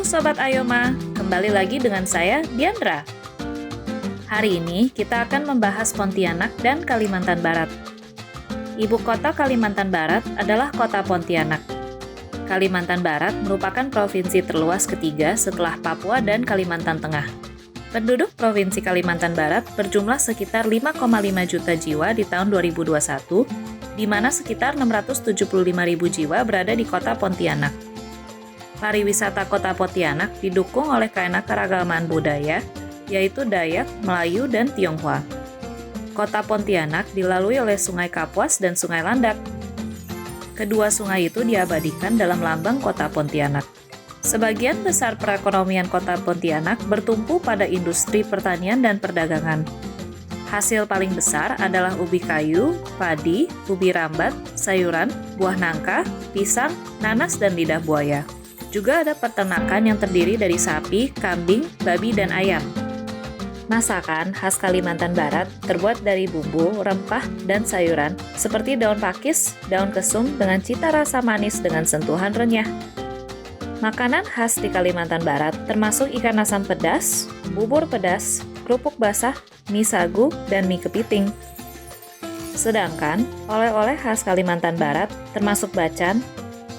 Halo Sobat Ayoma, kembali lagi dengan saya, Diandra. Hari ini kita akan membahas Pontianak dan Kalimantan Barat. Ibu kota Kalimantan Barat adalah kota Pontianak. Kalimantan Barat merupakan provinsi terluas ketiga setelah Papua dan Kalimantan Tengah. Penduduk Provinsi Kalimantan Barat berjumlah sekitar 5,5 juta jiwa di tahun 2021, di mana sekitar 675.000 jiwa berada di kota Pontianak. Pariwisata kota Pontianak didukung oleh keanekaragaman budaya, yaitu Dayak, Melayu, dan Tionghoa. Kota Pontianak dilalui oleh Sungai Kapuas dan Sungai Landak. Kedua sungai itu diabadikan dalam lambang kota Pontianak. Sebagian besar perekonomian kota Pontianak bertumpu pada industri pertanian dan perdagangan. Hasil paling besar adalah ubi kayu, padi, ubi rambat, sayuran, buah nangka, pisang, nanas, dan lidah buaya. Juga ada peternakan yang terdiri dari sapi, kambing, babi, dan ayam. Masakan khas Kalimantan Barat terbuat dari bumbu, rempah, dan sayuran seperti daun pakis, daun kesum dengan cita rasa manis dengan sentuhan renyah. Makanan khas di Kalimantan Barat termasuk ikan asam pedas, bubur pedas, kerupuk basah, mie sagu, dan mie kepiting. Sedangkan oleh-oleh khas Kalimantan Barat termasuk bacan,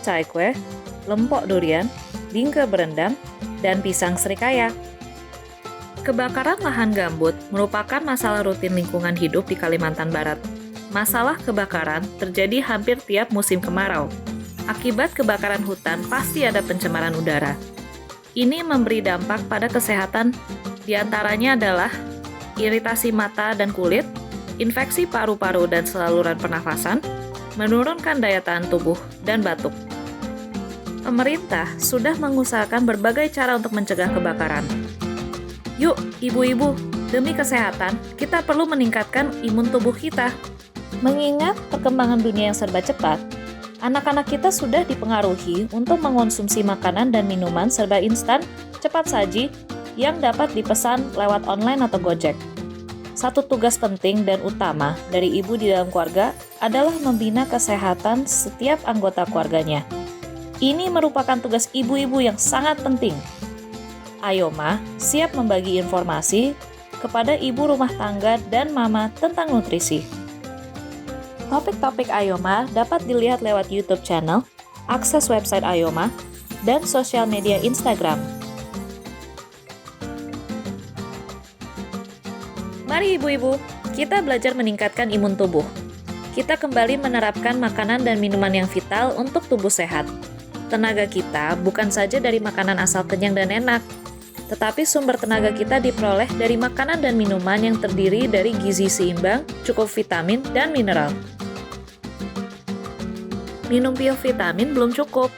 caekwe, lempok durian, bingke berendam, dan pisang serikaya. Kebakaran lahan gambut merupakan masalah rutin lingkungan hidup di Kalimantan Barat. Masalah kebakaran terjadi hampir tiap musim kemarau. Akibat kebakaran hutan pasti ada pencemaran udara. Ini memberi dampak pada kesehatan, diantaranya adalah iritasi mata dan kulit, infeksi paru-paru dan saluran pernafasan, menurunkan daya tahan tubuh, dan batuk. Pemerintah sudah mengusahakan berbagai cara untuk mencegah kebakaran. Yuk, ibu-ibu, demi kesehatan, kita perlu meningkatkan imun tubuh kita. Mengingat perkembangan dunia yang serba cepat, anak-anak kita sudah dipengaruhi untuk mengonsumsi makanan dan minuman serba instan, cepat saji, yang dapat dipesan lewat online atau Gojek. Satu tugas penting dan utama dari ibu di dalam keluarga adalah membina kesehatan setiap anggota keluarganya. Ini merupakan tugas ibu-ibu yang sangat penting. Ayoma siap membagi informasi kepada ibu rumah tangga dan mama tentang nutrisi. Topik-topik Ayoma dapat dilihat lewat YouTube channel, akses website Ayoma, dan sosial media Instagram. Mari ibu-ibu, kita belajar meningkatkan imun tubuh. Kita kembali menerapkan makanan dan minuman yang vital untuk tubuh sehat. Tenaga kita bukan saja dari makanan asal kenyang dan enak, tetapi sumber tenaga kita diperoleh dari makanan dan minuman yang terdiri dari gizi seimbang, cukup vitamin, dan mineral. Minum pil vitamin belum cukup,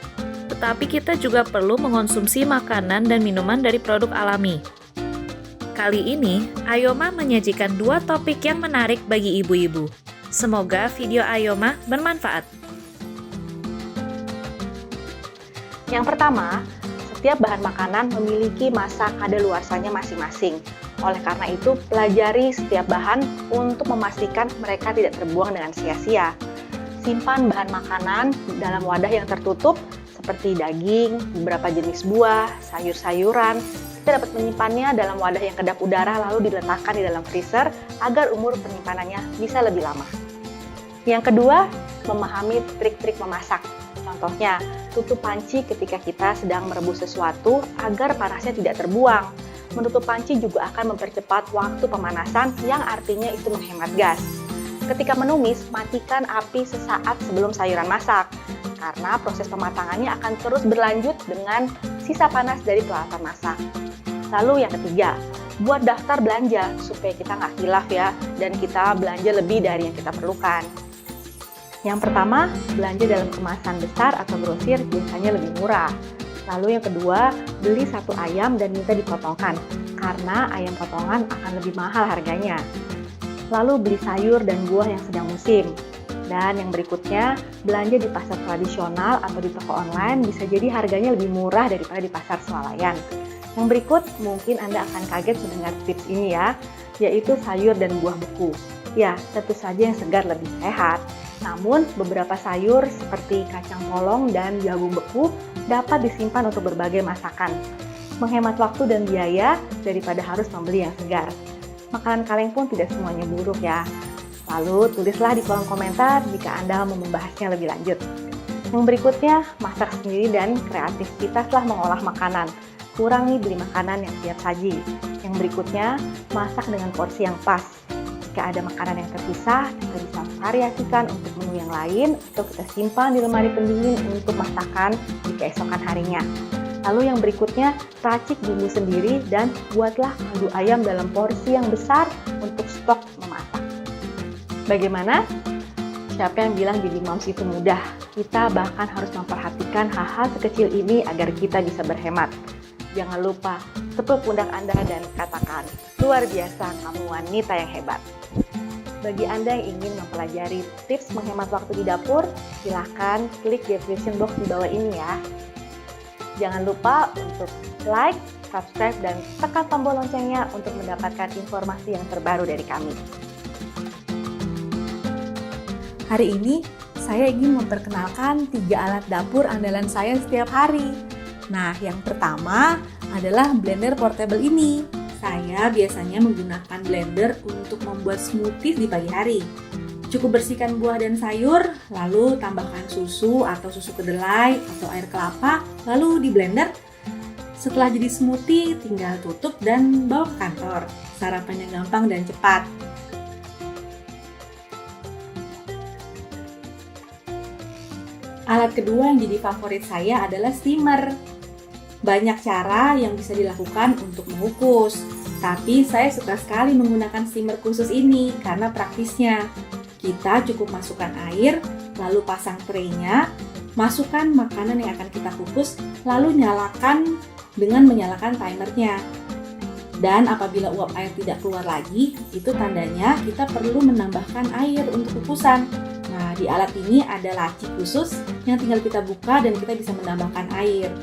tetapi kita juga perlu mengonsumsi makanan dan minuman dari produk alami. Kali ini, Ayoma menyajikan dua topik yang menarik bagi ibu-ibu. Semoga video Ayoma bermanfaat. Yang pertama, setiap bahan makanan memiliki masa kadaluarsanya masing-masing. Oleh karena itu, pelajari setiap bahan untuk memastikan mereka tidak terbuang dengan sia-sia. Simpan bahan makanan dalam wadah yang tertutup seperti daging, beberapa jenis buah, sayur-sayuran. Kita dapat menyimpannya dalam wadah yang kedap udara lalu diletakkan di dalam freezer agar umur penyimpanannya bisa lebih lama. Yang kedua, memahami trik-trik memasak. Contohnya, tutup panci ketika kita sedang merebus sesuatu agar panasnya tidak terbuang. Menutup panci juga akan mempercepat waktu pemanasan yang artinya itu menghemat gas. Ketika menumis, matikan api sesaat sebelum sayuran masak, karena proses pematangannya akan terus berlanjut dengan sisa panas dari peralatan masak. Lalu yang ketiga, buat daftar belanja supaya kita nggak khilaf ya, dan kita belanja lebih dari yang kita perlukan. Yang pertama, belanja dalam kemasan besar atau grosir biasanya lebih murah. Lalu yang kedua, beli satu ayam dan minta dipotongkan, karena ayam potongan akan lebih mahal harganya. Lalu beli sayur dan buah yang sedang musim. Dan yang berikutnya, belanja di pasar tradisional atau di toko online bisa jadi harganya lebih murah daripada di pasar swalayan. Yang berikut, mungkin Anda akan kaget mendengar tips ini ya, yaitu sayur dan buah beku. Ya, tentu saja yang segar lebih sehat. Namun, beberapa sayur seperti kacang polong dan jagung beku dapat disimpan untuk berbagai masakan. Menghemat waktu dan biaya daripada harus membeli yang segar. Makanan kaleng pun tidak semuanya buruk ya. Lalu, tulislah di kolom komentar jika Anda mau membahasnya lebih lanjut. Yang berikutnya, masak sendiri dan kreativitaslah mengolah makanan. Kurangi beli makanan yang siap saji. Yang berikutnya, masak dengan porsi yang pas. Jika ada makanan yang terpisah, kita bisa variasikan untuk menu yang lain atau kita simpan di lemari pendingin untuk masakan di keesokan harinya. Lalu yang berikutnya, racik bumbu sendiri dan buatlah kaldu ayam dalam porsi yang besar untuk stok memasak. Bagaimana? Siapa yang bilang jadi moms itu mudah? Kita bahkan harus memperhatikan hal-hal sekecil ini agar kita bisa berhemat. Jangan lupa, tepuk pundak Anda dan katakan, luar biasa, kamu wanita yang hebat. Bagi Anda yang ingin mempelajari tips menghemat waktu di dapur, silahkan klik description box di bawah ini ya. Jangan lupa untuk like, subscribe, dan tekan tombol loncengnya untuk mendapatkan informasi yang terbaru dari kami. Hari ini, saya ingin memperkenalkan 3 alat dapur andalan saya setiap hari. Nah, yang pertama adalah blender portable ini. Saya biasanya menggunakan blender untuk membuat smoothies di pagi hari. Cukup bersihkan buah dan sayur, lalu tambahkan susu atau susu kedelai atau air kelapa, lalu di blender. Setelah jadi smoothie, tinggal tutup dan bawa ke kantor. Sarapannya gampang dan cepat. Alat kedua yang jadi favorit saya adalah steamer. Banyak cara yang bisa dilakukan untuk mengukus, tapi saya suka sekali menggunakan steamer khusus ini karena praktisnya. Kita cukup masukkan air, lalu pasang tray-nya, masukkan makanan yang akan kita kukus, lalu nyalakan dengan menyalakan timernya. Dan apabila uap air tidak keluar lagi, itu tandanya kita perlu menambahkan air untuk kukusan. Nah, di alat ini ada laci khusus yang tinggal kita buka dan kita bisa menambahkan air.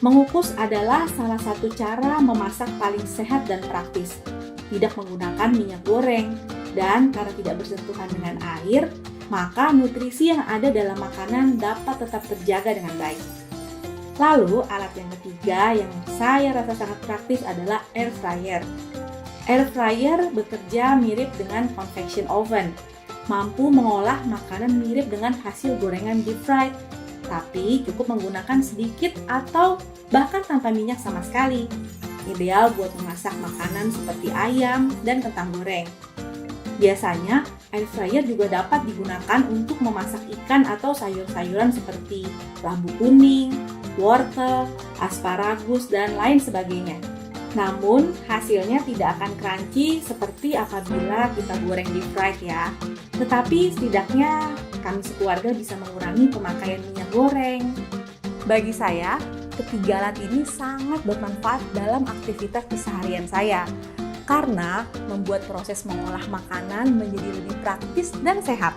Mengukus adalah salah satu cara memasak paling sehat dan praktis. Tidak menggunakan minyak goreng. Dan karena tidak bersentuhan dengan air, maka nutrisi yang ada dalam makanan dapat tetap terjaga dengan baik. Lalu, alat yang ketiga yang saya rasa sangat praktis adalah air fryer. Air fryer bekerja mirip dengan convection oven. Mampu mengolah makanan mirip dengan hasil gorengan deep fried. Tapi cukup menggunakan sedikit atau bahkan tanpa minyak sama sekali. Ideal buat memasak makanan seperti ayam dan kentang goreng. Biasanya, air fryer juga dapat digunakan untuk memasak ikan atau sayur-sayuran seperti labu kuning, wortel, asparagus, dan lain sebagainya. Namun, hasilnya tidak akan crunchy seperti apabila kita goreng deep fried ya. Tetapi setidaknya kami sekeluarga bisa mengurangi pemakaian minyak goreng. Bagi saya, ketiga alat ini sangat bermanfaat dalam aktivitas keseharian saya karena membuat proses mengolah makanan menjadi lebih praktis dan sehat.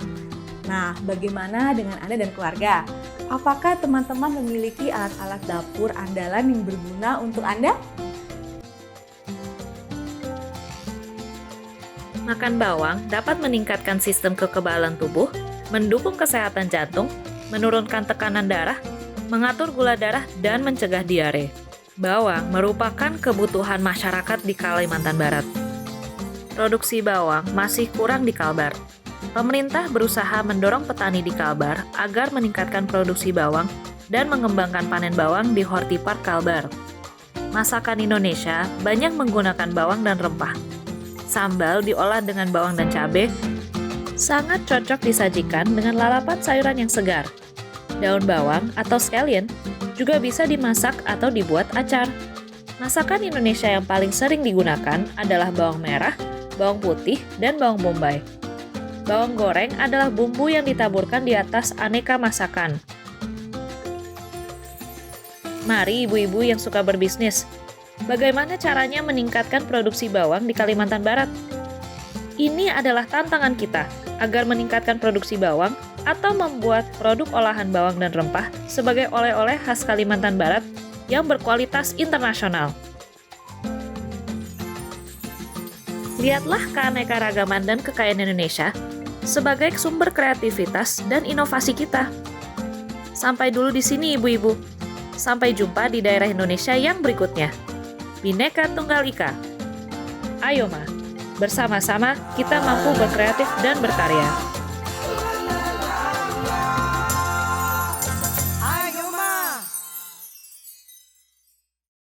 Nah, bagaimana dengan Anda dan keluarga? Apakah teman-teman memiliki alat-alat dapur andalan yang berguna untuk Anda? Makan bawang dapat meningkatkan sistem kekebalan tubuh, mendukung kesehatan jantung, menurunkan tekanan darah, mengatur gula darah, dan mencegah diare. Bawang merupakan kebutuhan masyarakat di Kalimantan Barat. Produksi bawang masih kurang di Kalbar. Pemerintah berusaha mendorong petani di Kalbar agar meningkatkan produksi bawang dan mengembangkan panen bawang di Hortipark Kalbar. Masakan Indonesia banyak menggunakan bawang dan rempah. Sambal diolah dengan bawang dan cabai, sangat cocok disajikan dengan lalapan sayuran yang segar. Daun bawang atau scallion juga bisa dimasak atau dibuat acar. Masakan Indonesia yang paling sering digunakan adalah bawang merah, bawang putih, dan bawang bombay. Bawang goreng adalah bumbu yang ditaburkan di atas aneka masakan. Mari ibu-ibu yang suka berbisnis, bagaimana caranya meningkatkan produksi bawang di Kalimantan Barat? Ini adalah tantangan kita agar meningkatkan produksi bawang atau membuat produk olahan bawang dan rempah sebagai oleh-oleh khas Kalimantan Barat yang berkualitas internasional. Lihatlah keanekaragaman dan kekayaan Indonesia sebagai sumber kreativitas dan inovasi kita. Sampai dulu di sini ibu-ibu. Sampai jumpa di daerah Indonesia yang berikutnya. Bhinneka Tunggal Ika. Ayo Ma, bersama-sama kita mampu berkreatif dan berkarya.